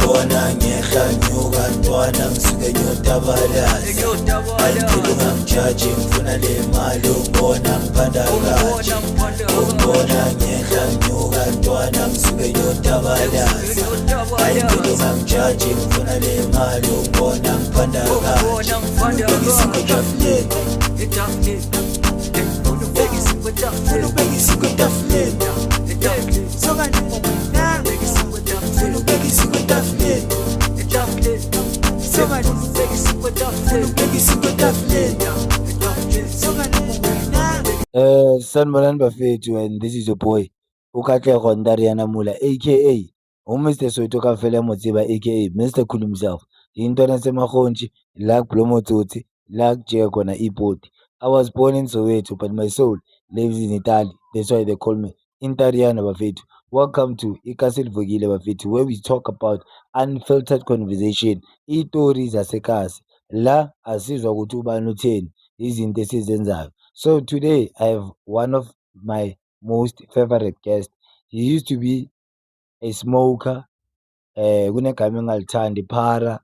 Ukubona ngehla nyuka ntwana ngisuke nyotabalaza Ayingilo ungangijaji ngifuna le mali ukubona ngiphanda kaje Ukubona ngehla nyuka ntwana ngisuke nyotabalaza Ayingilo ungangijaji ngifuna le mali ukubona ngiphanda kaje Ubekisa kwetafuleni Ubekisa kwetafuleni Sokani mwana Ubekisa kwetafuleni Sokani Ubekisa kwetafuleni Sokani mwana Sanibonani bafethu, and this is your boy uKatlego Ntariana Mula aka Mr. Soweto Kafela Motsiba aka Mr. Cool himself. Into naseMagontshi la Blomo Tsotsi la kujika khona ipoti. I was born in Soweto but my soul lives in Italy. That's why they call me Intariana bafethu. Welcome to Ikasilivukile bafethu, where we talk about unfiltered conversation, iitori zasekhasi la asizwa ukuthi ubani utheni, izinto esizenzayo. So today I have one of my most favorite guests. He used to be a smoker, kunegama engalithandi iphara,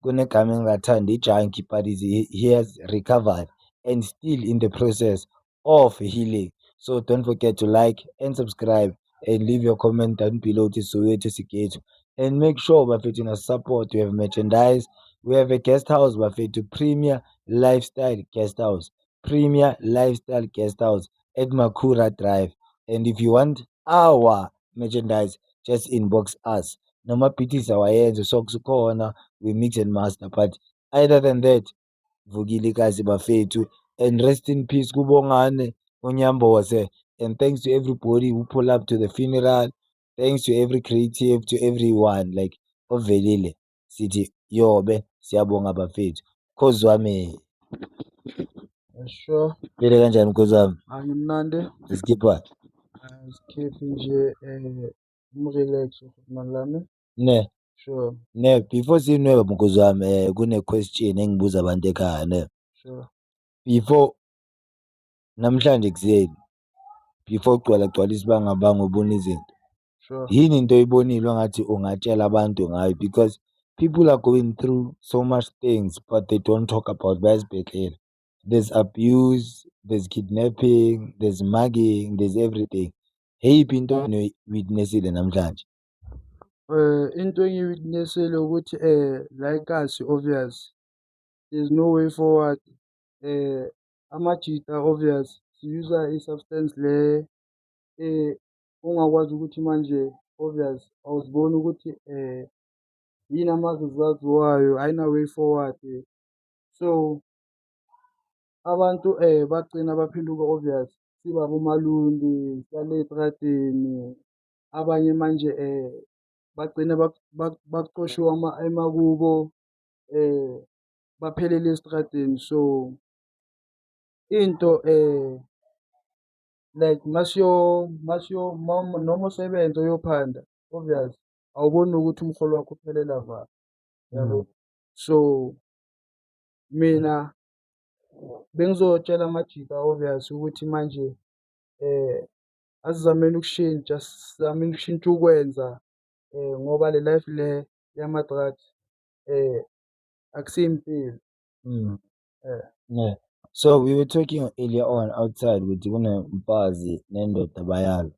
kunegama engingathandi ijunkie, but he has recovered and still in the process of healing. So don't forget to like and subscribe and leave your comment down below to Soweto Sigeto. And make sure bafethu na support. We have merchandise, we have a guest house bafethu, Premier Lifestyle Guest House, Premier Lifestyle Guest House at Makura Drive. And if you want our merchandise, just inbox us. Noma BTs awayenze socks khona, we mix and master. But other than that, vukile kazi bafethu, and rest in peace kubongane uNyambose. And thanks to everybody who pull up to the funeral. Thanks to every creative, to everyone like ovelile. Sithi yobe siyabonga bafethu. Mkhozi wami, Sure, phele kanjani mkhozi wami? angimnandi Iskipha isikhefu nje umrelax mani lami. ne Sure, ne before sinweba mkhozi wami, kune question engibuza abantu ekhaya ne. sure. Before namhlanje kuseni, before ugcwala isibangabanga ubona izinto, Sure. yini into oyibonile ongathi ungatshela abantu ngayo? Because people are going through so much things but they don't talk about bayazibhedlela. There's abuse, there's kidnapping, there's mugging, there's everything. Eyiphi into witnessile namhlanje? Into engiyi-witness-ile ukuthi la eKasi obvious there's no way forward. Amajita obvious si-user i-substance le ungakwazi ukuthi manje obvious awuziboni ukuthi yini ama-results wayo, ayina way forward. So abantu bagcina baphenduka obvious siba abomalundi, sihlale ey'tradeni. Abanye manje bagcina baqoshiwe emakubo baphelele esitradeni. So into like noma usebenza uyophanda obvious awuboni ukuthi umrholo wakho uphelela vala, yabo. So mina bengizotshela amajita obvious ukuthi manje asizameni ukushintsha, sizameni ukushintsha ukwenza ngoba le life le yama-drugs akusiyo impilo. Yeah. So we were talking earlier on outside with kunemfazi nendoda bayalwa.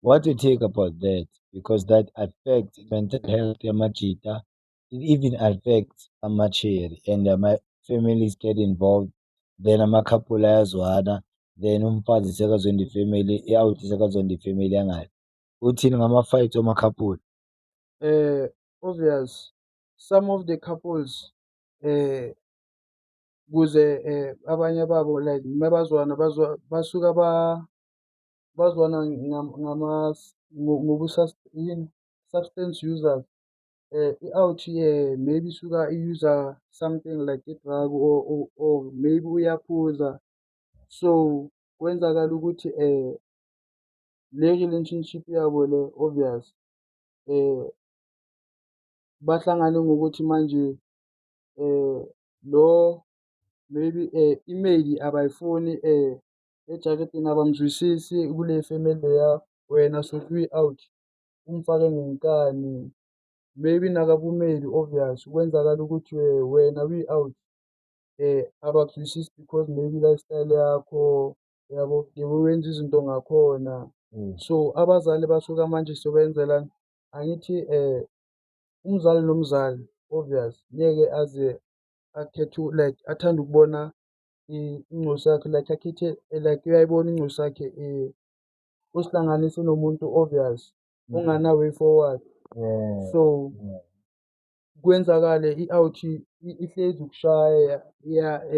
What do you think about that? Because that affects mental health yamajita. It even affects amacheri and my families get involved. Then ama-couple ayazwana. Then umfazi sekazonda ifamily, i-out sekazonda ifamily yangayo. Uthini ngama-fight wama-couple? Obvious some of the couples kuze abanye babo like mabazwana basuka bazwana substance users. I-out maybe suka i-user something like i-drug or maybe uyaphuza. So kwenzakala ukuthi le relationship yabo le obvious bahlangane ngokuthi manje lo maybe i-mail abayifuni ejaketini abamzwisisi kule family leya, wena sothi uyi-out umfake ngenkani maybe nakabumeli obvious kwenzakala ukuthi wena we-out abakuzwisisi because maybe lifestyle yakho yabo wenza izinto ngakhona. So abazali basuka manje sobenzelani? Angithi umzali nomzali obvious ngeke aze akhethe like athande ukubona incosi yakhe like akhethe like uyayibona incosi yakhe usihlanganise nomuntu obvious ongana-way forward. So kwenzakale i-out ihlezi ukushaya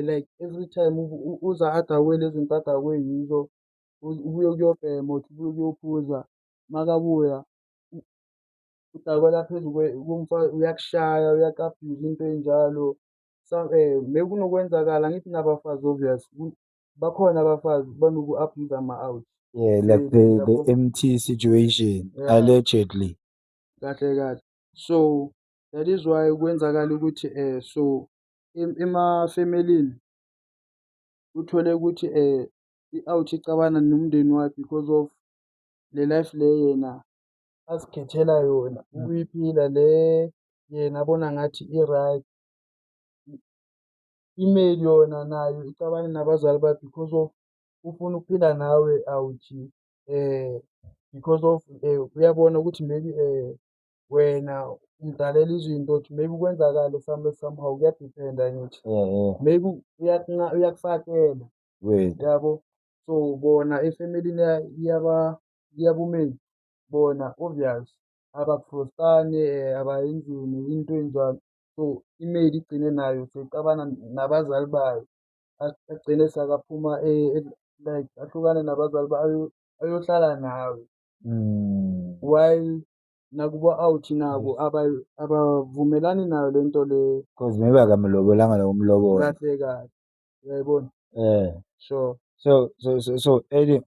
like every time uza adakwe lezi zinto adakwe yizo ubuye kuyobhema uthi ubuye kuyophuza makabuya udakwela phezu komfazi uyakushaya uyaku-abuse into ey'njalo. Maybe kunokwenzakala angithi nabafazi obvious bakhona abafazi banoku-abuse ama-out. Yeah, like the MT situation, allegedly. Kahle kahle. So that is why kwenzakala ukuthi so emafemelini uthole ukuthi i-out icabana nomndeni wakhe because of le life le yena azikhethela yona ukuyiphila le yena abona ngathi i-right. I-male yona nayo icabane nabazali bakhe because of ufuna ukuphila nawe out because of uyabona ukuthi maybe wena umdalela izinto ukuthi maybe kwenzakale somehow kuyadiphenda ngithi. Maybe uyakufakela yabo. So bona efemelini yabumeli bona obvious abaku-force-ani abayenzeni into ey'njalo. So i-male igcine nayo seyicabana nabazali bayo agcine sekaphuma like ahlukane nabazali bayo ayohlala nawe. While nakuba out nabo abavumelani nayo le nto le. Cause maybe akamlobolanga nokumlobola. Kahle kahle uyayibona. Sure. So adding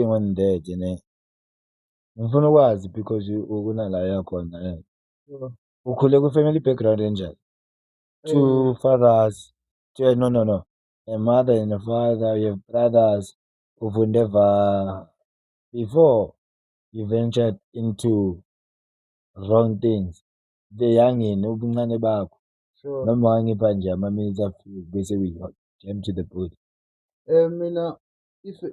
on that ngifuna ukwazi because ukunala yakhona ukhule kwi-family background enjani? Two fathers, no. A mother and a father, you have brothers, never before you ventured into wrong things. The youngin, ubuncane bakho. Sure. Noma wangipha nje ama-minutes afike bese we jump to the point. Mina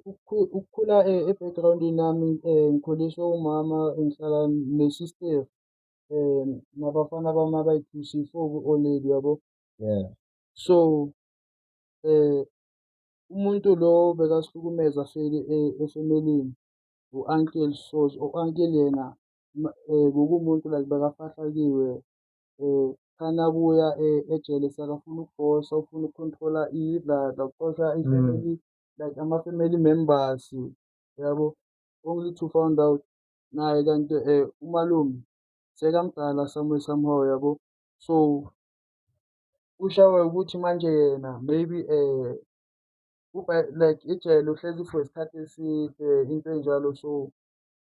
ukukhula e-background-ini yami ngikhuliswe umama ngihlala ne-sister nabafana bami abayi-2 siyi-4 already yabo. So umuntu lo bekasihlukumeza efemelini u-uncle. So u-uncle yena bekuwumuntu like bekafahlakiwe khane abuya ejele sekafuna ukubhosa ufuna uku-control-a idlala uxosha ifamily like ama-family members yabo. Only to found out naye kanti umalume sekamdala somehow yabo. So ushawe ukuthi manje yena maybe like ejele uhlezi for isikhathi eside into enjalo. So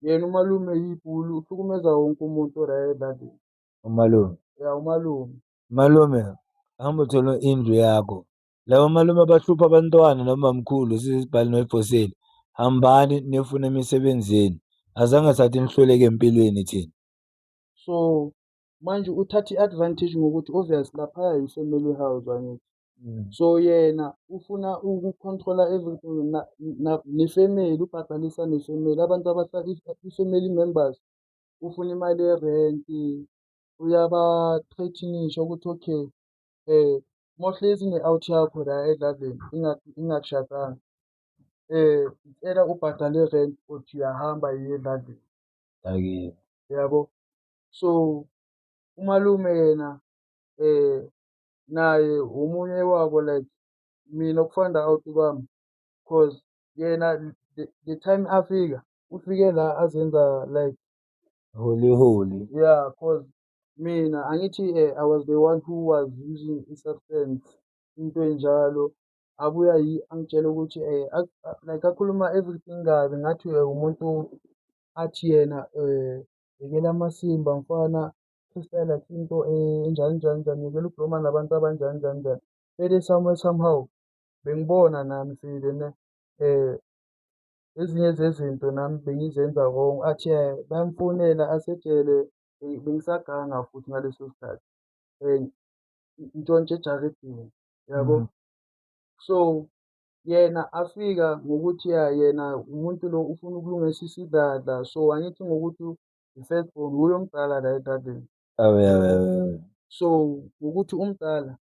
yena umalume yibhulu uhlukumeza wonke umuntu edladini. Umalume? Yeah, umalume. Malume, hamba uthola indlu yakho. Labo malume abahlupha abantwana nomamkhulu sisibhali noyibhoseli. Hambani niyofuna imisebenzi yenu. Azange sathi nihluleke empilweni thina. So manje uthatha i-advantage ngokuthi obvious laphaya yi-family house angithi. So yena ufuna uku-control-a everything ne-family ubhadalisa ne-family abantu abahlala i-family members. Ufuna imali ye-rent uyaba-threaten-isha ukuthi okay mawuhlezi ne-out yakho la edladini ingakushadanga icela ubhadale i-rent uthi uyahamba yiya edladini. Yabo. So umalume yena naye omunye wabo like mina uku-find out kwami cause yena the time afika ufike la azenza like Holy. yeah, cause mina angithi I was the one who was using i-substance into enjalo. Abuya angitshela ukuthi like akhuluma everything kabi ngathi umuntu athi yena yekela amasimba mfana freestyle into enjani yekela ukukhuluma nabantu abanjani. Vele somehow bengibona nami vele ezinye zezinto nami bengizenza wrong. Athi bayamfonela asejele bengisaganga futhi ngaleso sikhathi Ntshontshe ejaridini yabo. So yena afika ngokuthi yena umuntu lo ufuna ukulungisa isidladla, so angithi ngokuthi i-first born nguye omdala la endadeni. So ngokuthi umdala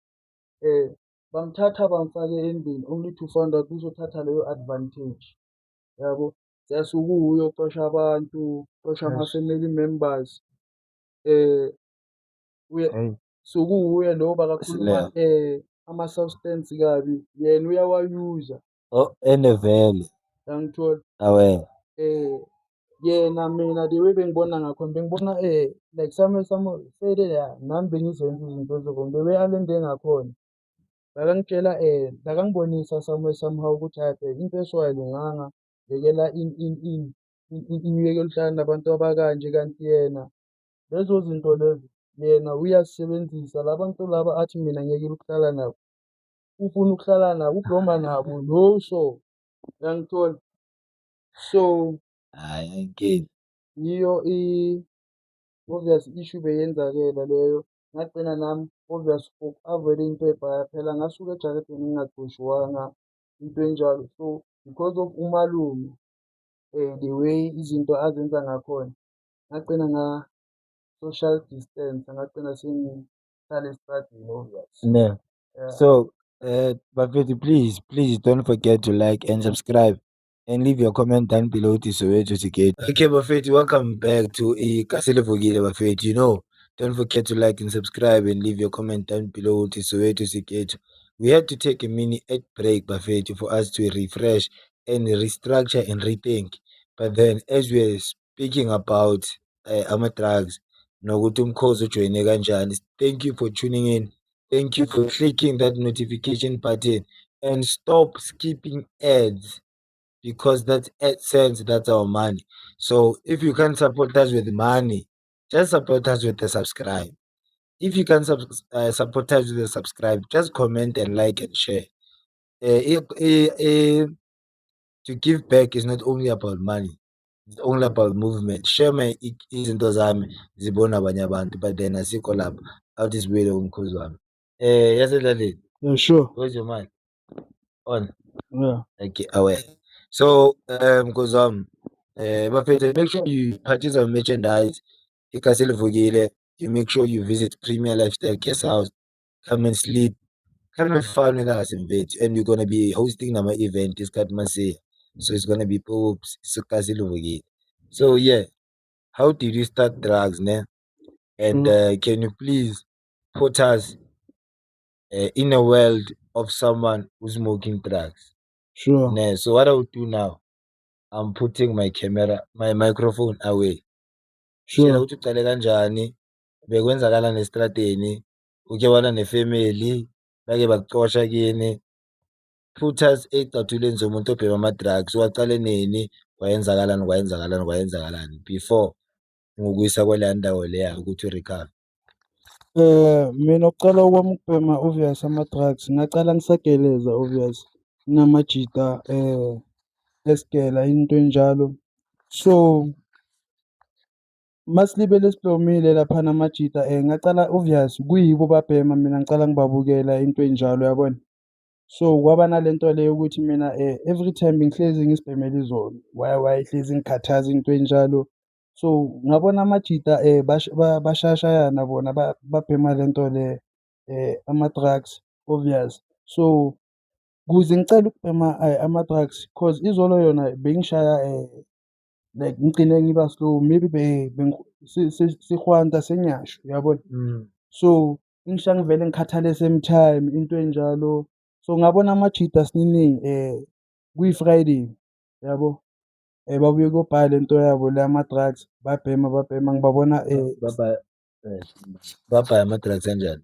bamthatha bamfake endlini only to find out uzothatha leyo advantage yabo. Sasukuye ucosha abantu, ucosha ama-family members sekuwuye lo bakakhuluma ama-substance kabi, yena uyawayuza. Enevele. Yangithola? Yena mina the way bengibona ngakhona bengibona like vele nami bengizenza izinto ezirongi, the way alende ngakhona bakangitshela bakangibonisa somehow ukuthi into eso ayilunganga, yekela iyekela ukuhlala nabantu abakanje, kanti yena lezo zinto lezo yena uyazisebenzisa la bantu laba athi mina ngiyekela ukuhlala nabo, ufuna ukuhlala nabo, udoma nabo no so. Yangithola? So yiyo obvious issue beyenzakela leyo. Ngagcina nami obvious avoid into ebhaya, phela ngasuka ejaridini ngingaqoshiwanga into enjalo. So because of umalume the way izinto azenza ngakhona, ngagcina social distance, ngagcina sengihlala esitradini obvious. Yeah. So, Bafethi, please don't forget to like and subscribe and leave your comment down below to Soweto Sikhetu. Okay, Bafethi, welcome back to Kaselevukile Bafethi. You know, don't forget to like and subscribe and leave your comment down below to Soweto Sikhetu. We had to take a mini ad break, Bafethi, for us to refresh and restructure and rethink. But then, as we're speaking about ama-drugs, nokuthi umkhosi ujoyine kanjani, thank you for tuning in. Thank you for clicking that notification button and stop skipping ads, because that AdSense, that's our money. So if you can support us with money, just support us with the subscribe. If you can support us with the subscribe, just comment and like and share. To give back is not only about money, it's only about movement. Share my izinto zami zibona abanye abantu, but then asikho lapho awuthi sibuyele kumkhozi wami. Yasedlaleni. Yeah, sure. Where's your mind? On. Yeah. Okay, aware. So, Bafethi, make sure you purchase our merchandise. Ikaselevukile. You make sure you visit Premier Lifestyle Guest House. Come and sleep. Come and fun with us in Vet. And we're gonna be hosting our event. It's got Masaya. So it's gonna be Popes. So yeah, how did you start drugs, ne? And can you please put us in a world of someone who's smoking drugs? Sure. Ne? So what I will do now, I'm putting my microphone away. Shela ukuthi uqale kanjani, bekwenzakalani estradeni, uke waba nefamily, bake bakuxosha kini. Put us ey'cathulweni zomuntu obhema ama-drugs, waqale nini, kwayenzakalani before ngokuyisa kwaleya ndawo leya ukuthi u-recover. Mina ukucala kwami ukubhema obvious ama-drugs, ngacala ngisageleza obvious, nginamajita esigela into enjalo. So masilibele siblomile laphana amajita ngacala obvious kuyibo babhema, mina ngicala ngibabukela into enjalo, yabona. So kwaba nalento leyo ukuthi mina every time bengihlezi ngisibhemela izolo, wayehlezi ngikhathaza into enjalo. So ngabona amajita bashayana bona babhema lento le ama-drugs obvious. So kuze ngicela ukubhema ama-drugs, cause izolo yona bengishaya like ngigcine ngiba slow, maybe sihwanta senyasho, yabona. So ngishaya ngivele ngikhathale same time into enjalo. So ngabona amajita siningi kuyi-Friday, yabo. Babuye kobhaya lento yabo le ama-drugs, babhema ngibabona Babhaya ama-drugs kanjani?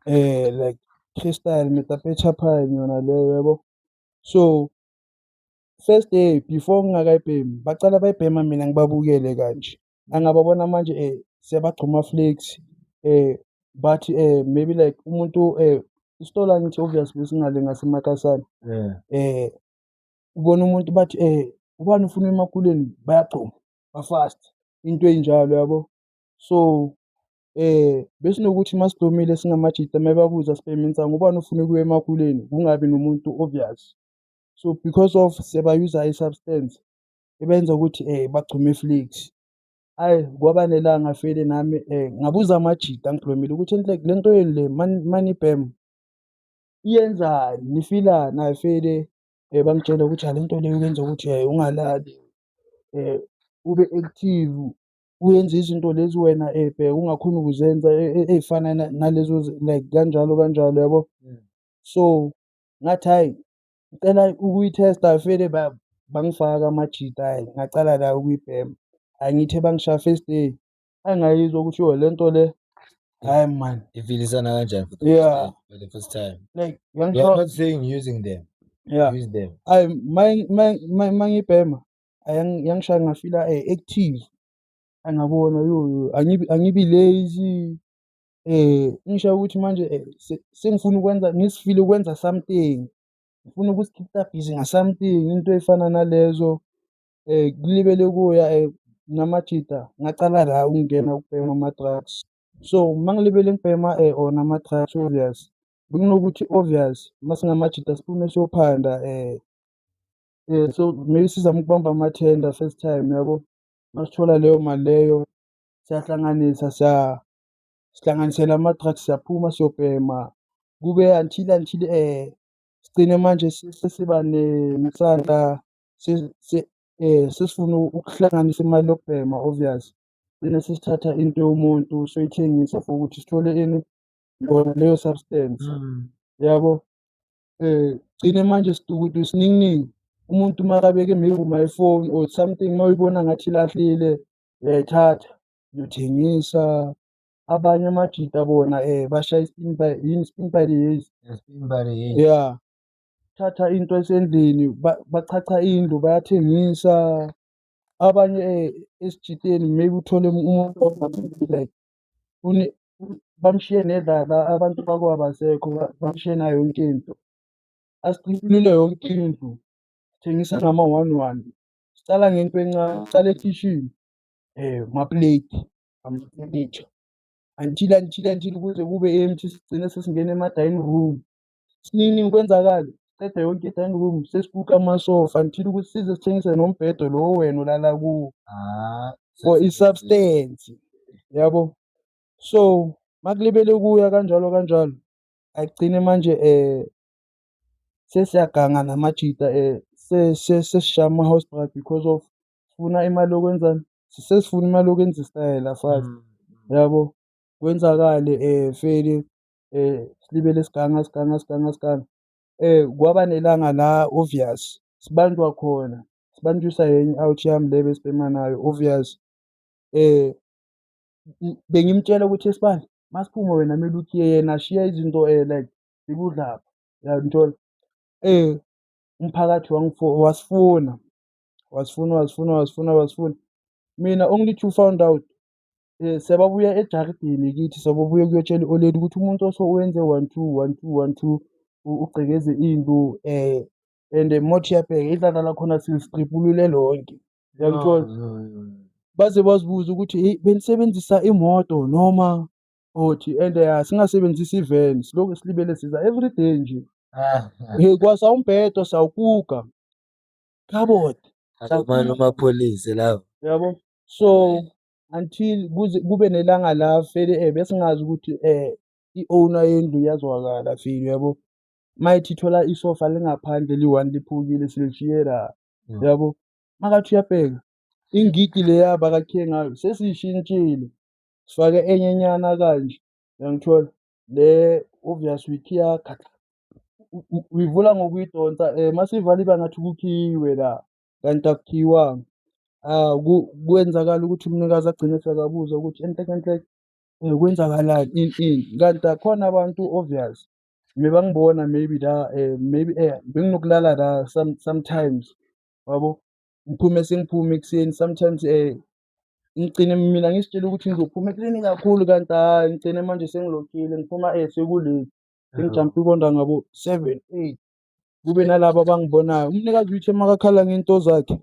like Crystal, Methamphetamine yona leyo, yabo. So first day before ngingakayibhemi bacala bayibhema mina ngibabukele kanje. Angababona manje siyabagcuma flex, bathi maybe like umuntu isitolo angithi obvious besingale ngaseMakasane. Ubona umuntu bathi ubani ufuna emakuleni, bayagcuma bafast into enjalo, yabo. So Besinokuthi masidomile singamajita mayebabuza sibheme insango ubani ufuna ukuya emakuleni kungabi nomuntu obvious. So because of sebayuza i-substance ebenza ukuthi bagcume flakes. Hhayi kwaba nelanga vele nami ngabuza amajita angigqwemile ukuthi like le nto yenu le manibhema iyenzani, nifilani? Hhayi vele bangitshela ukuthi le nto leyo kwenza ukuthi ungalali ube active, uyenze izinto lezi wena bheka ungakhoni ukuzenza ey'fana nalezo like kanjalo kanjalo yabo. So ngathi hhayi ngicela ukuyithesta vele bangifaka amajita hhayi ngacala la ukuyibhema. Hhayi ngithe bangishaya first day hhayi ngayizwa ukuthi le nto le hhayi man. Ifilisana kanjani Yeah. for the first time? Like We are not saying using them. yeah. Use them. Hhayi mangibhema yangishaya ngafila active. Angabona angibi lazy ngisho ukuthi manje sengifuna ukwenza ngisifile ukwenza something, ngifuna ukuzi-keep-a busy nga-something into ey'fana nalezo kulibele kuya namajita ngacala la ukungena ukubhema ama-drugs. So mangilibele ngibhema wona ama-drugs obvious bekunokuthi obvious masingamajita siphume siyophanda so maybe sizame ukubamba amathenda first time yabo. Masithola leyo mali leyo siyahlanganisa sihlanganisela ama-drugs siyaphuma siyobhema kube until sigcine manje sesiba nesandla sesifuna ukuhlanganisa imali yokubhema obvious. Sigcine sesithatha into yomuntu soyithengisa for ukuthi sithole ini yona leyo substance yabo. Gcine manje ukuthi isiningi umuntu makabeke maybe my-phone or something mawuyibona ngathi ilahlile uyayithatha uyothengisa. Abanye amajita bona bashaya i-spin by the years. Spin by the years. Yeah. Thatha into esendlini bachacha indlu bayathengisa. Abanye esijiteni maybe uthole umuntu like bamshiye nedlala abantu bakwabo abasekho bamshiye nayo yonke into. Asiqinile yonke indlu sithengisa ngama-1-1. Sicala ngento encane sicala ekhishini ma-plate amafenitsha until kuze kube empty sigcine sesingena ema-dining room. Isiningi kwenzakala siceda yonke i-dining room sesibukha amasofa until ukuthi size sithengise nombhedo lo wena olala kuwo for i-substance yabo. So makulibele kuya kanjalo kanjalo agcine manje sesiyaganga namajita sesishaya ama-house bride because of sifuna imali yokwenzani, sesifuna imali yokwenza isitayela fast yabo. Kwenzakale vele silibele siganga. Kwaba nelanga la obvious sibanjwa khona, sibanjiswa enye i-out yami le besibhema nayo obvious. Bengimtshela ukuthi yesibani masiphume wena kumele uthi yena shiya izinto like zikudlapha uyangithola. Umphakathi wasifuna. Mina only to found out sebabuya ejaridini kithi sebabuya ukuyotshela i-old lady ukuthi umuntu wenze 1 2 1 2 1 2 ugcekeze indlu and mothi iyabheka idlala lakhona silistriphulule lonke uyangithola. Baze bazibuza ukuthi benisebenzisa imoto noma othi and singasebenzisi i-van silokhu silibele siza everyday nje. Kwasa umbhedo sawukuka khabothi Manje amapholisa lawo yabo. So until kube nelanga la vele besingazi ukuthi i-owner yendlu iyazwakala vele yabo. Mayithi ithola isofa lingaphandle li-1 liphukile silishiye la yabo. Makathi uyabheka ingidi leya abakakhe ngayo sesiyishintshile sifake enyenyana kanje uyangithola. Le obvious uyikhiya uyivula ngokuyidonsa masiyivala iba ngathi kukhiwe la kanti akukhiwanga. Kwenzakala ukuthi umnikazi agcine sekabuza ukuthi enhle kwenzakalani ini kanti akhona abantu obvious bangibona maybe la maybe benginokulala la sometimes yabo. Ngiphume sengiphume ekuseni sometimes ngigcine mina ngizitshela ukuthi ngizophuma ekuseni kakhulu kanti hhayi ngigcine manje sengilokhile ngiphuma seku-late sengijampe ukonda ngabo 7 8. Kube nalaba abangibonayo umnikazi uthe makakhala ngento zakhe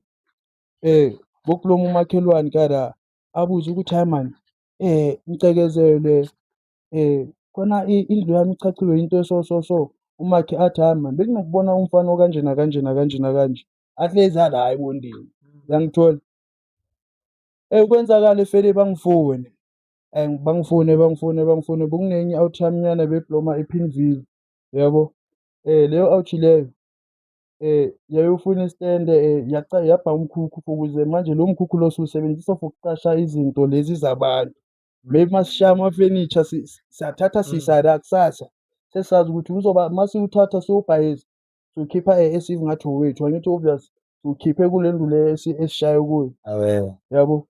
bokuloma umakhelwane kada abuze ukuthi hayi man ngicikezelwe khona indlu yami ichachiwe into so umakhe athi hayi man bekunokubona umfana okanje nakanje nakanje nakanje ahlezi ala hayi bondeni uyangithola kwenzakale fele bangifone bangifone bekunenye i-out yaminyana bebloma ePimville yabo leyo out leyo yayofuna istende yaba umkhukhu ukuze manje lo mkhukhu lo siwusebenzisa for ukuqasha izinto lezi zabantu maybe masishiya ama-furniture siyathatha siyisa la kusasa sesisazi ukuthi uzoba masiwuthatha siwubhayisa siwukhipha esive ngathi owethu angithi obvious siwukhiphe kule ndlu le esishaye kuyo yabo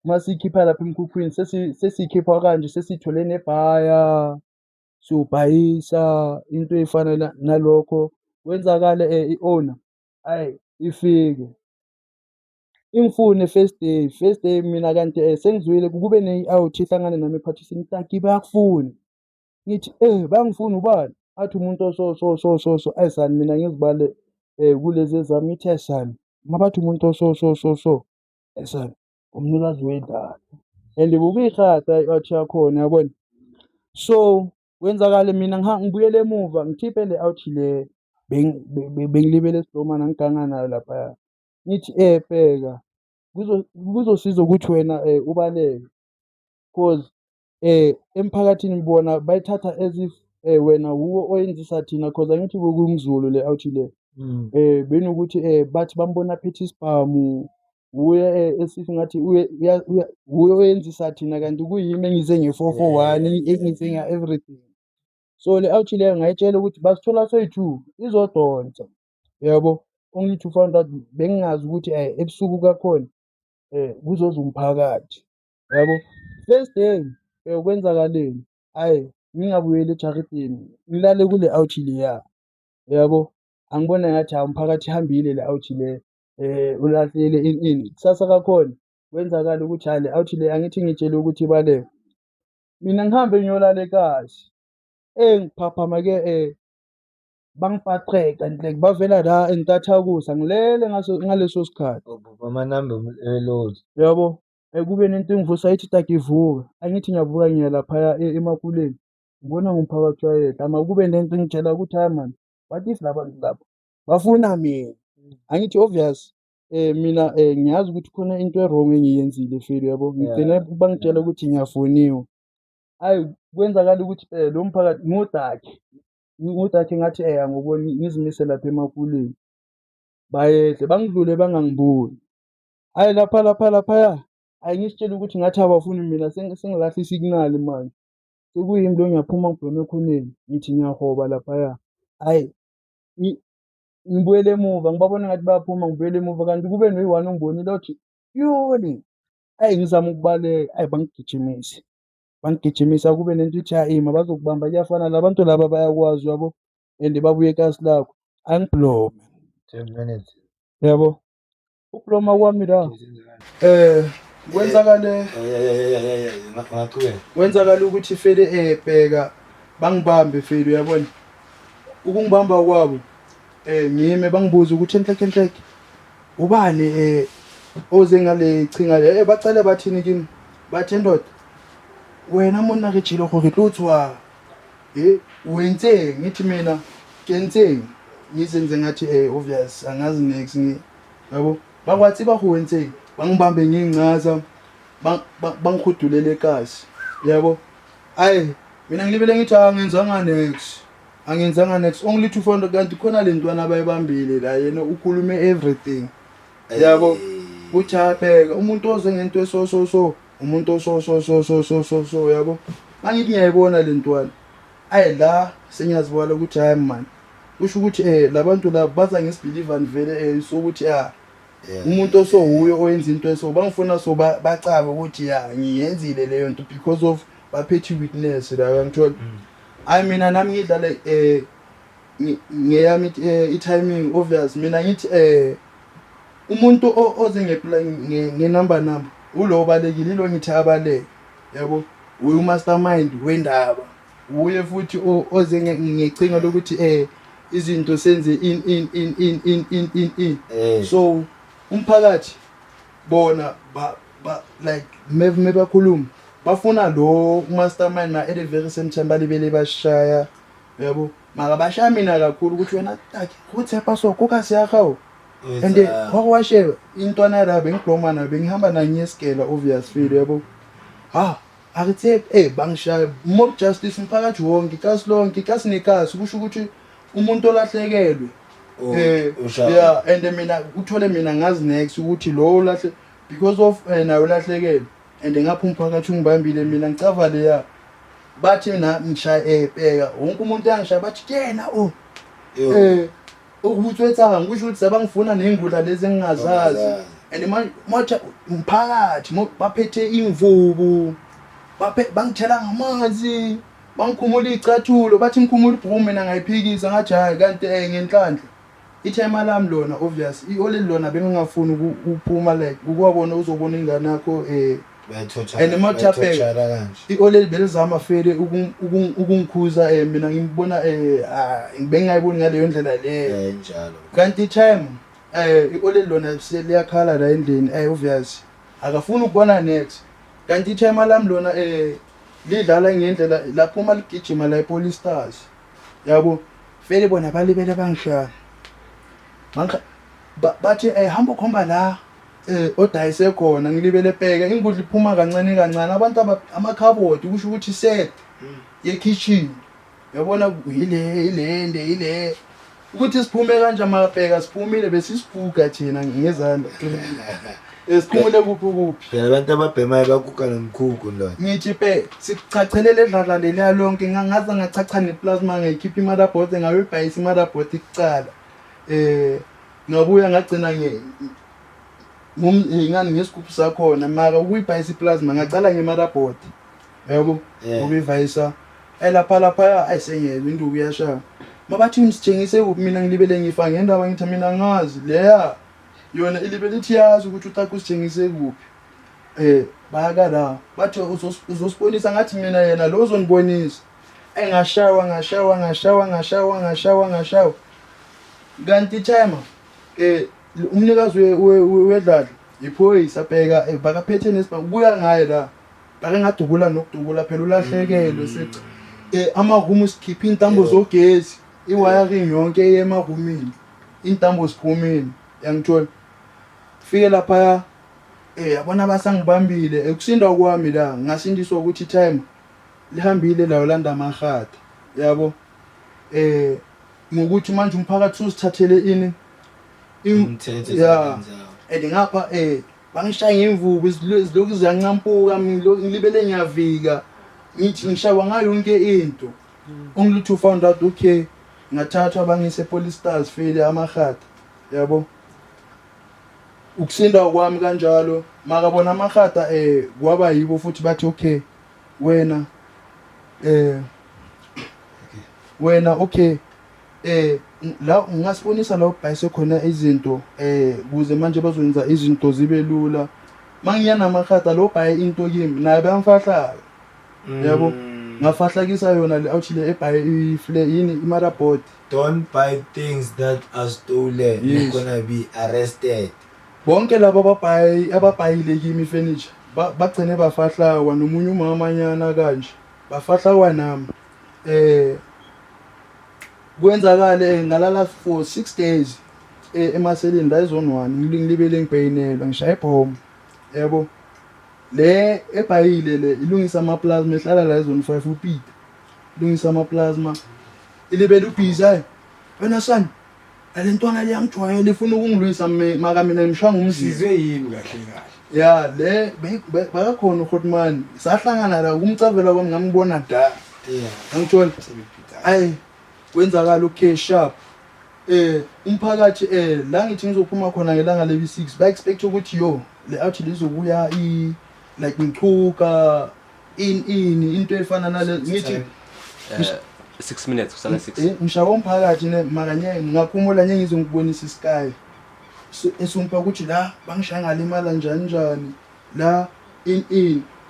masiyikhipha lapha emkhukhwini sesiyikhipha kanje sesiyithole nebhaya siwubhayisa into ey'fana nalokho kwenzakale i-owner ifike ingifune first day mina kanti sengizwile kube ne-out ihlangane nami ephathisini Taki bayakufuna ngithi bayangifuna ubani athi umuntu so ayisani mina ngizibale kulezi ezami ngithi ayisani mabathi umuntu so ayisani umnikazi wendalo and bukuyirhata i-out yakhona yabona so kwenzakale mina ngibuyele emuva ngikhiphe le out le bengilibele esidomana ngiganga nayo laphaya ngithi bheka kuzosiza ukuthi wena ubaleke cause emphakathini bona bayithatha as if wena wuwe oyenzisa thina cause angithi bekungumZulu le out le benokuthi bathi bambona aphethe isibhamu wuye esithi ngathi wuye oyenzisa thina kanti kuyimi engize nge-441 engize nga-everything so le out leyo ngayitshela ukuthi basithola soyi-2 izodonsa yabo only to find out bengingazi ukuthi ebusuku kakhona kuzoza umphakathi yabo first day kwenzakaleni ngingabuyeli ejaridini ngilale kule out leya yabo angibona ngathi umphakathi ihambile le out le ulahlele ini kusasa kakhona kwenzakala ukuthi le out le angithi ngitshele ukuthi ibaleke mina ngihambe ngiyolala eKashi ngiphaphama-ke bangipatreka like bavela la eNtathakusa ngilele ngaleso sikhathi yabo kube nento engivusa ithi Taki vuka angithi ngiyavuka ngiya laphaya emakuleni ngibona ngumphakathi wayehla ama kube nento engitshela ukuthi hayi man what if labantu lapho bafuna mina angithi obvious mina ngiyazi ukuthi khona into e-wrong engiyenzile feli yabo ngigcine bangitshela ukuthi ngiyafoniwe kwenzakala ukuthi lo mphakathi ngudaki ngathi angiboni ngizimise lapha emakuleni bayehle bangidlule bangangiboni laphaya ngisitshela ukuthi ngathi abafuni mina sengilahla isignal manje sekuyimi lo ngiyaphuma ngibhome ekhoneni ngithi ngiyahoba laphaya ngibuyele emuva ngibabona ngathi bayaphuma ngibuyele emuva kanti kube noyi-1 ongibonile othi yoni ngizama ukubaleka bangigijimisa kube nento ithi ima bazokubamba kuyafana labantu laba bayakwazi yabo and babuye ekasi lakho angiblome 10 minutes yabo ukubloma kwami la kwenzakale ukuthi fele bheka bangibambe fele uyabona ukungibamba kwabo ngime bangibuza ukuthi enhleke ubani oze ngale chinga le bacela bathini kimi bathi ndoda wena monna re tshilo gore tlo tswa wenzeng ngithi mina kenzeng ngizenze ngathi obvious angazi next yabo bakwathi bahwenzeng bangibambe nginqaza bangikhudulele eKashi yabo mina ngilibele ngithi angenzanga next only to find kanti khona le ntwana abayibambile la yena ukhulume everything yabo uthi abheka umuntu oze ngento so umuntu so yabo angithi ngiyayibona le ntwana la senyazibona ukuthi hayi man kusho ukuthi labantu laba baza ngesibelieve vele so ukuthi umuntu osohuyo oyenza into eso bangifuna so bacabe ukuthi ngiyenzile leyo nto because of baphethe witness la ngithola mina nami ngidlala ngeyami i-timing obvious mina ngithi umuntu oze ngenumber ulo obalekile lo ngithi abaleke yabo uyu mastermind wendaba uye futhi oze ngecinga lokuthi izinto senze in so umphakathi bona like mebakhuluma bafuna lo mastermind na at the very same time balibele bashaya yabo mara bashaya mina kakhulu ukuthi wena taki uThepa so kuka siyakho and wakwashe intwana la bengibloma na bengihamba na nyesikela obvious feel yabo akuthe bangishaya mob justice umphakathi wonke kasilonke kasinekasi kusho ukuthi umuntu olahlekelwe yeah and mina uthole mina ngazi next ukuthi lo lahle because of nayo lahlekelwe and ngapha umphakathi ungibambile mina ngicava leya bathi mina ngishaya bheka wonke umuntu angishaya bathi yena ukubuthwetha ngisho ukuthi sabangifuna nengula lezi engingazazi and manje umphakathi baphethe imvubu bangithela ngamanzi bangikhumula icathulo bathi ngikhumula ibhume mina ngayiphikisa ngathi hayi kanti ngenhlanhla ithema lami lona obvious iole lona bengingafuni ukuphuma like ukwabona uzobona ingane yakho and mathapeka kanje iole belizama fele ukungikhuza mina ngibona bengayiboni ngaleyo ndlela le njalo kanti time iole lona seliyakhala la endlini obvious akafuni ukubona next kanti ithema lami lona lidlala ngendlela lapho uma ligijima la ePolice Stars yabo fele bona balibele bangishaya bathi hamba khomba la odayise khona ngilibele bheka ingudla iphuma kancane kancane abantu amakhaboti kusho ukuthi set ye kitchen yabona ile ukuthi siphume kanje amabheka siphumile besisibuka thina ngezandla esiphumule kuphi phela abantu ababhemayo bakuka nomkhuku lo ngithi sichachelele dlala leliya lonke ngangaza ngachacha neplasma ngayikhipha iMotherboard ngayibhayisa iMotherboard ikucala ngabuya ngagcina ngani ngesigubhu sakhona mara ukuyibhayisa iplasma ngacala ngeMotherboard yabo ukuyivayisa lapha ayisengezwe induku yashaya mabathi ngisithengise kuphi mina ngilibele ngifa ngendaba ngithi mina ngazi leya yona ilibele ithi yazi ukuthi utaka usithengise kuphi bayakala bathi uzosibonisa ngathi mina yena lo uzonibonisa ngashawa kanti time umnikazi wedlala iphoyisa bheka bakaphethe nesibhamu kuya ngaye la bake ngadubula nokudubula phela ulahlekelwe secha amarumu sikhipha intambo zogesi iwiring yonke eyemarumini intambo siphumile yangithola fike lapha yabona basangibambile ekusinda kwami la ngasindiswa ukuthi time lihambile la Yolanda Mahata yabo ngokuthi manje umphakathi usithathele ini yeah ngapha bangishaya ngemvubu izilokhu ziyancampuka ngilibele ngiyavika ngithi ngishawa ngayo yonke into ongiluthi found out okay ngathathwa bangise ePolice Stars file amahata yabo ukusinda kwami kanjalo makabona amahata kwaba yibo futhi bathi okay wena okay la ungasibonisa la ubhayise khona izinto kuze manje bazoyenza izinto zibe lula mangiyana amahata lo bhaye into kimi naye bayamfahla yabo ngafahlakisa yona le awuthile ebhaye yini iMotherboard don't buy things that are stolen you're gonna be arrested bonke labo ababhayile kimi furniture bagcine bafahlawa nomunye umamanyana kanje bafahlawa nami kwenzakale ngalala for 6 days emaseleni la zone 1 ngilibele ngibhayinelwa ngishaya ibhomo yabo le ebhayile le ilungisa amaplasma ehlala la zone 5 uPeter ilungisa amaplasma ilibele ubhiza wena son alentwana liyangijwayela ifuna ukungilwisa maka mina ngimshanga umzizwe yini kahle yeah le bakakhona uHotman sahlangana la kumcavela kwami ngambona da ngithola kwenzakala okay sharp umphakathi la ngithi ngizophuma khona ngelanga lebi6 ba expect ukuthi yo le out lizobuya like ngithuka into efana nale ngithi 6 minutes kusala 6 ngishaya umphakathi makanye ngaphumula nje ngizongibonisa isky esumpa ukuthi la bangishaya ngalimala njani la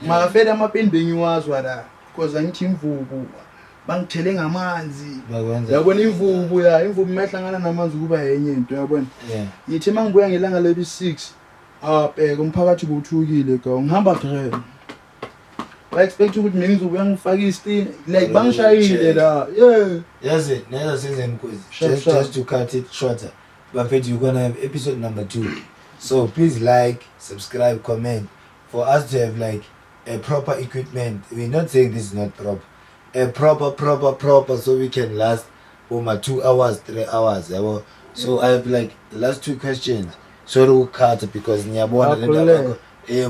makafela amapeni bengiwazwa la because angithi imvubu bangithele ngamanzi yabona imvubu imvubu mayihlangana namanzi kuba yenye into yabona ngithi mangibuya ngelanga lebi6 bheka umphakathi kuthukile ngihamba ba-expect ukuthi mina ngizobuya ngifake isitini like bangishayile la yazi neza sezenkosi Sharp. just to cut it shorter bafethu you're gonna have episode number 2 so please like subscribe comment for us to have like a proper equipment. We're not saying this is not proper, a proper so we can last 2 hours 3 hours yabo. So I have like last 2 questions sorry to cut because ngiyabona le ndaba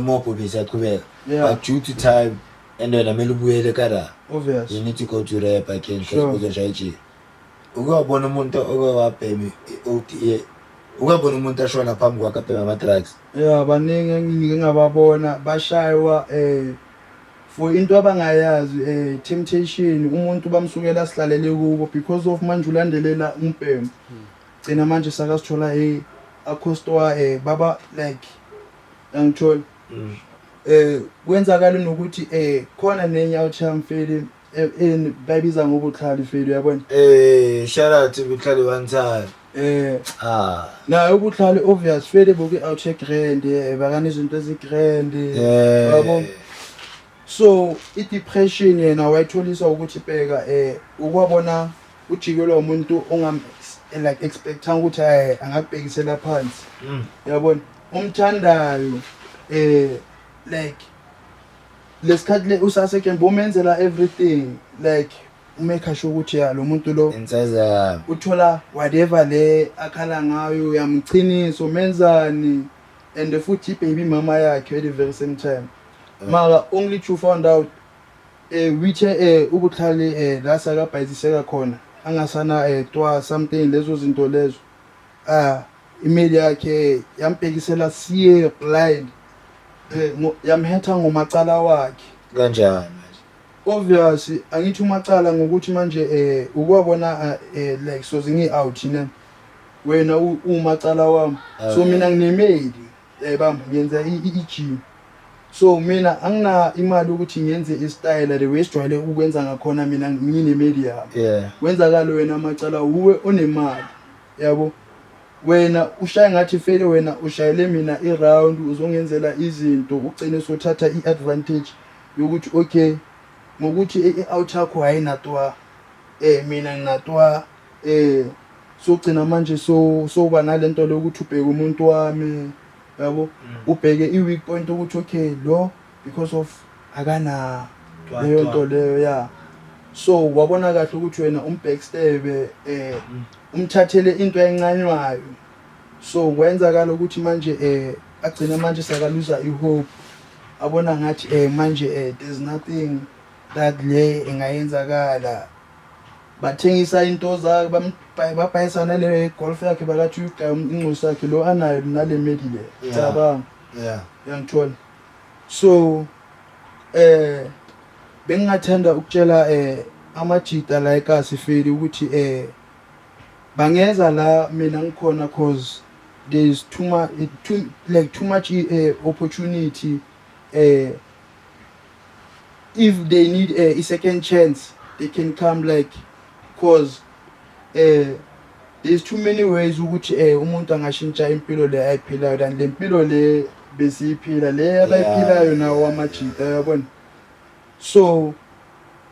more bese yaqhubeka but due to time and wena kumele ubuyele kara obvious you need to go to rap again Sure. because uzoshaya nje ukubona umuntu okwabhemi OTA ukubona umuntu ashona phambi kwakhe abhema ama drugs baningi engingababona bashaywa for into abangayazi temptation umuntu bamsukela sihlalele kubo because of manje ulandelela umbhemo gcina manje sakasithola acostowa baba like angithola kwenzakala nokuthi khona nenye outchamfeli bayibiza ngobuhlali feli uyabona shout out to Butlali one time nayo ubuhlali obvious feli boke out grand bakana izinto ezigrand yabo so i-depression yena wayitholisa ukuthi bheka ukwabona ujikelwa umuntu ongam like expectanga ukuthi angakubhekisela phansi yabona umthandayo like lesikhathi le usasekembe umenzela everything like umake sure ukuthi lo muntu lo insiza uthola whatever le akhala ngayo uyamqinisa umenzani and futhi baby mama yakhe at the very same time mara only to found out which ubuhlali la sakabhayisiseka khona angasana twa something lezo zinto lezo email yakhe yambhekisela siye blind yamhetha ngomacala wakhe kanjani obvious angithi umacala ngokuthi manje ukwabona like so zingi out ne wena umacala wami so mina nginemail bamba ngenza i-gym so mina angina imali ukuthi ngenze istyle the way sijwayele ukwenza ngakhona mina ngine-mail yami wenzakala wena amacala uwe onemali yabo wena ushaya ngathi fele wena ushayele mina i-round uzongenzela izinto ugcine sothatha i-advantage yokuthi okay ngokuthi i-out yakho hayinatwa mina nginatwa so gcina manje so uba nalento lokuthi ubheke umuntu wami yabo ubheke i-weak point ukuthi okay lo because of akana leyo nto leyo so wabona kahle ukuthi wena umbackstab umthathele into encanywayo so kwenzakala ukuthi manje agcina manje sakaluza ihope abona ngathi manje there's nothing that le engayenzakala bathengisa into zakhe babhayisana le golf yakhe bakathi inxusa yakhe lo anayo nale medile cabanga yangithola so bengingathanda ukutshela amajita la ekasi feli ukuthi bangeza la mina ngikhona cause there's too much opportunity if they need a second chance they can come like cause there's too many ways ukuthi umuntu angashintsha impilo le ayiphilayo and le mpilo le besiyiphila le abayiphilayo nawo amajita yabona so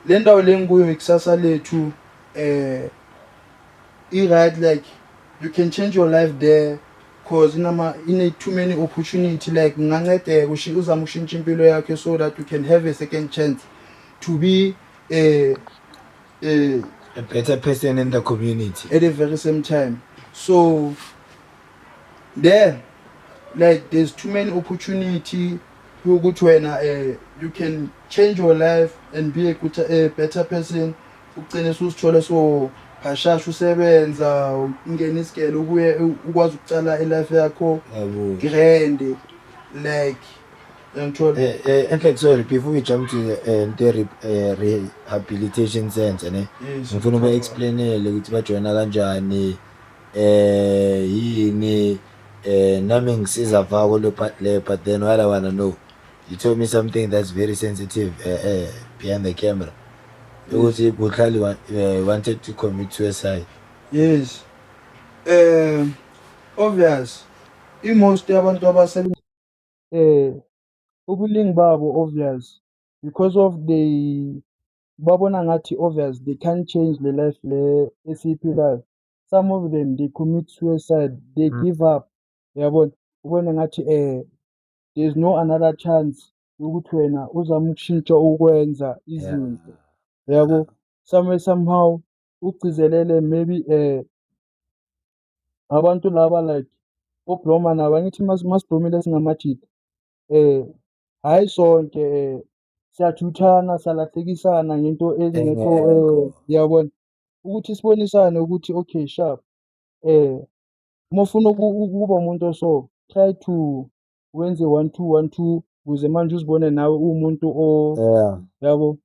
le ndawo le nguyo ikusasa lethu right like you can change your life there cause in too many opportunity like ngancedeka uzama ukushintsha impilo yakhe so that you can have a second chance to be a better person in the community at the very same time so there like there's too many opportunity ukuthi wena you can change your life and be a better person ugcine susithola so phashasha usebenza ungena isigele ukuye ukwazi ukucala ilife yakho grand like and like sorry before we jump to the rehabilitation center ne ngifuna ube explainele ukuthi bajoyina kanjani yini nami ngisiza phako lo part le but then what I want to know you told me something that's very sensitive behind the camera ukuthi Butlali wanted to commit suicide. Yes obvious most yabantu abasebenza ubuningi babo obvious because of babona ngathi obvious they can't change the life le esiyiphilayo. Some of them they commit suicide, they give up. Uyabona? Ubone ngathi there's no another chance ukuthi wena uzame ukushintsha ukwenza izinto. Yabo? Somehow ugcizelele maybe abantu laba like oBloma nabo angithi masibhomile singamajida hhayi sonke siyathuthana salahlekisana ngento ezingekho yabona ukuthi sibonisane ukuthi okay sharp uma ufuna ukuba umuntu oso try to wenze 1 2 1 2 ukuze manje uzibone nawe uwumuntu yabo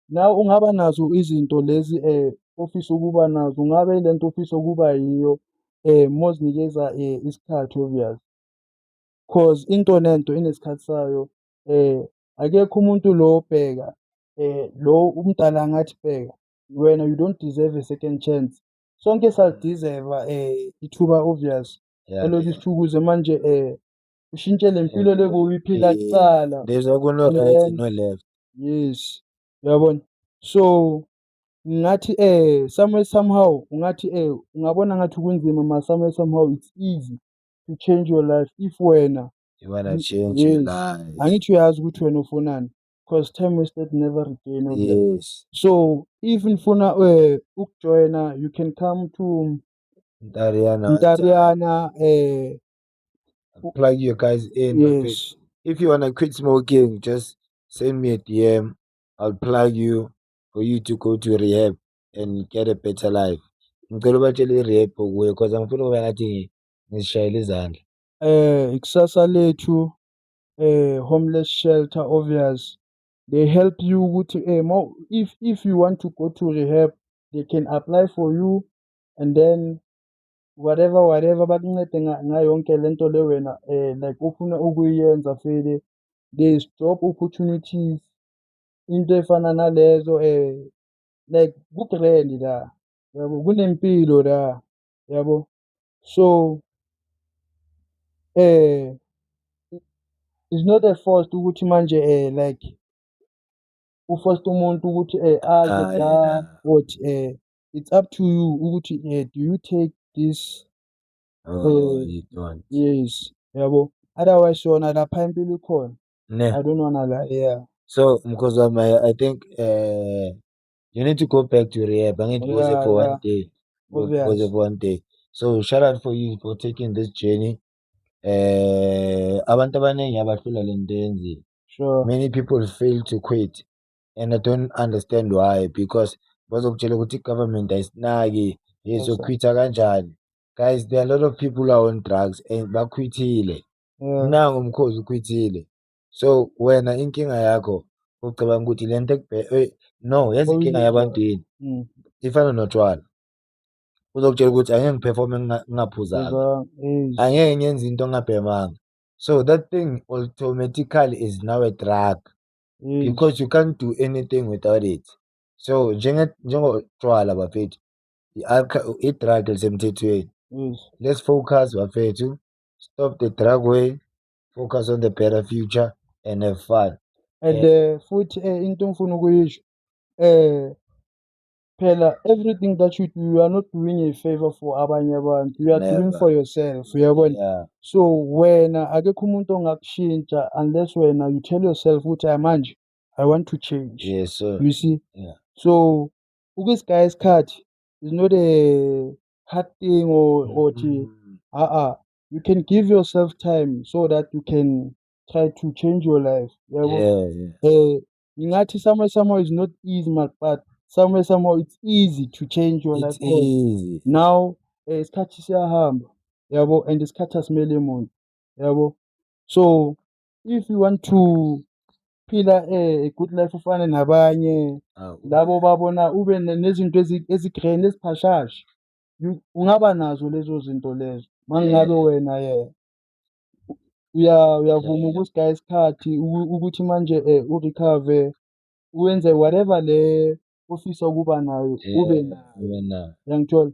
nawe ungaba nazo izinto lezi ofisa ukuba nazo ungabe lento ofisa ukuba yiyo mozinikeza isikhathi obvious cause into nento inesikhathi sayo akekho umuntu lo obheka lo umdala ngathi bheka wena you don't deserve a second chance sonke salideserve ithuba obvious elokisho ukuze manje ushintshe le mpilo le boyiphila kuqala there's no right no left. yes uyabona so ngathi somehow ungathi ungabona ngathi kunzima ma somehow it's easy to change your life if wena You wanna change your life. angithi uyazi ukuthi wena ufunani because time wasted never regain obvious. Yes. So if nifuna ukujoyina you can come to Ntariana plug you guys in. yes. If you wanna quit smoking, just send me a DM. I'll plug you for you to go to rehab and get a better life. Ngicela ubatshele i-rehab okuyo because angifuni ukuba ngathi ngizishayela izandla. Ikusasa lethu homeless shelter obvious they help you ukuthi if you want to go to rehab they can apply for you and then whatever bakuncede ngayo yonke lento le wena like ufuna ukuyenza vele there's job opportunities into efana nalezo like ku-grand la yabo kunempilo la yabo so it's not a forced ukuthi manje like uforced umuntu ukuthi aze la what it's up to you ukuthi do you take this you don't. yes yabo otherwise yona lapha impilo ikhona I don't wanna lie yeah so Mkhozwami, I think you need to go back to rehab. I need to go there for 1 day. Go there for 1 day. So shout out for you for taking this journey. Abantu abaningi abahlula le nto enzile. Sure. Many people fail to quit and I don't understand why because bazokutshela ukuthi i-government ayisinaki izoquita kanjani. Guys, there are a lot of people who are on drugs and baquithile. Nangu Mkhozi uquithile. So wena inkinga yakho ucabanga ukuthi le nto no yazi inkinga yabantu yini ifana notshwala uzokutshela ukuthi angeke ngiperforme ngingaphuzanga angeke ngenze into ngabhemanga so that thing automatically is now a drug because you can't do anything without it so njengotshwala bafethu i-drug lisemthethweni let's focus bafethu stop the drug way focus on the better future and have fun and futhi into engifuna ukuyisho phela everything that you do you are not doing a favor for abanye abantu you are doing for yourself uyabona so wena akekho umuntu ongakushintsha unless wena you tell yourself ukuthi manje I want to change yes sir. You see so ukusigaya isikhathi is not a hard thing or you can give yourself time so that you can try to change your life ngingathi somewhere is not easy but somewhere it's easy to change your life easy. Now isikhathi siyahamba yabo and isikhathi asimele muntu yabo so if you want to phila a good life ufane nabanye labo babona ube nezinto ezigrand eziphashasha ungaba nazo lezo zinto lezo mangabe wena uyavuma ukusigaya isikhathi ukuthi manje urecover uwenze whatever le ofisa ukuba nayo ube nayo uyangithola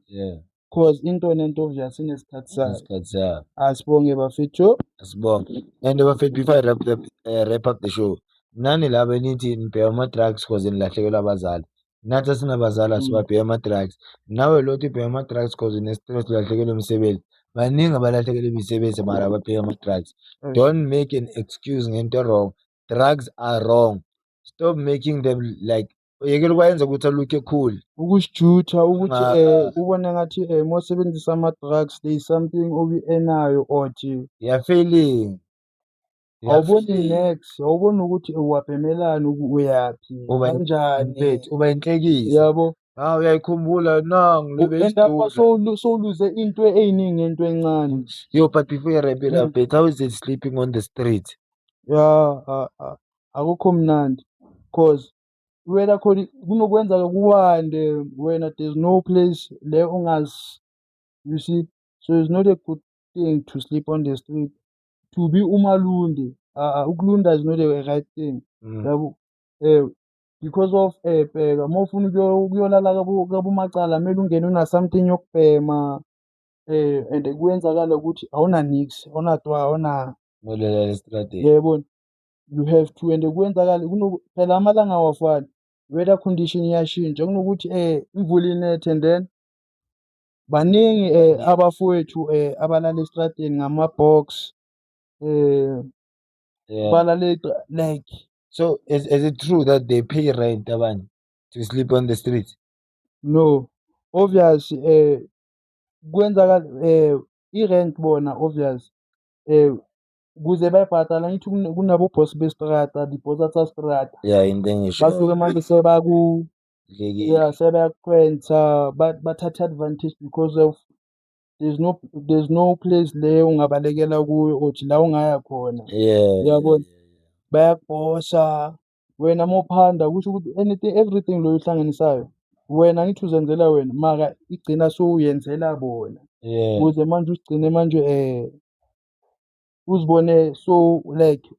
cause into nento obvious inesikhathi sayo asibonge bafethu asibonge and bafethu before I wrap up the show nani laba nithi nibheka ama-drugs cause nilahlekelwa abazali. Nathi asinabazali asiwabheki ama-drugs. Nawe lo uthi ubheka ama-drugs cause une-stress ulahlekelwe umsebenzi. Baningi abalahlekelwe imisebenzi mara ababheki ama-drugs. Don't make an excuse ngento wrong. Drugs are wrong. Stop making them like uyekela ukwayenza ukuthi alukhe cool. Ukusijutha ukuthi ubone ngathi mawusebenzisa ama-drugs there is something oku-earnayo or You're awuboni next, awuboni ukuthi uwabhemelani uyaphi kanjani mfethu uba inhlekisa. yabo. Uyayikhumbula nangu Lapha sowuluze into ey'ningi into encane. Yo, but before you wrap it up, but how is it sleeping on the street? Akukho mnandi cause wena khona kunokwenzeka kuwande wena there's no place le ungazi, you see, so it's not a good thing to sleep on the street. To be umalundi, ukulunda is not a right thing yabo. Because of bheka mawufuna ukuyolala kabomacala kumele ungene una something yokubhema and kuyenzakala ukuthi awuna nix, awuna Nolala estradeni. yebo, you have to, and kuyenzakala phela amalanga awafani, weather condition iyashintsha kunokuthi imvula inethe and then baningi abafowethu abalala estradeni ngama-box balale like. So is it true that they pay rent abanye to sleep on the street? No, obvious kwenzakala i-rent bona obvious kuze bayibhadala ngithi kunabo-boss bestrata, di-boss tsa-strata Into engisho. basuke manje sebayakukhwenza bathatha advantage because of there's no place le ungabalekela kuyo uthi la ungaya khona yabona. Bayakubosa wena mawuphanda kusho ukuthi everything lo uyihlanganisayo wena ngithi uzenzela wena mara igcina sowuyenzela bona ukuze manje usigcine manje uzibone so like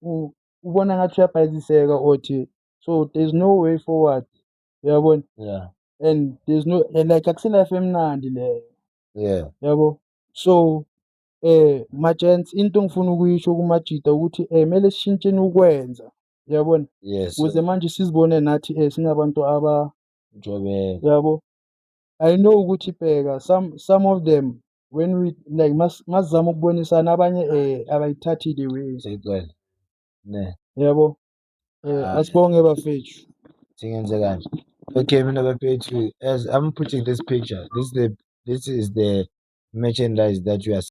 ubona ngathi uyabhayiziseka othi so there's no way forward uyabona. And there's no like akusilife emnandi leyo yabo. So ma-gents into engifuna ukuyisho kumajida ukuthi kumele sishintsheni ukwenza uyabona ukuze manje sizibone nathi singabantu yabo. I know ukuthi bheka some of them when we like masizama ukubonisana abanye abayithathi the way yabo. Asibonge bafethu. Singenze kanje. Okay, mina bafethu, as I'm putting this picture, this is the merchandise that you are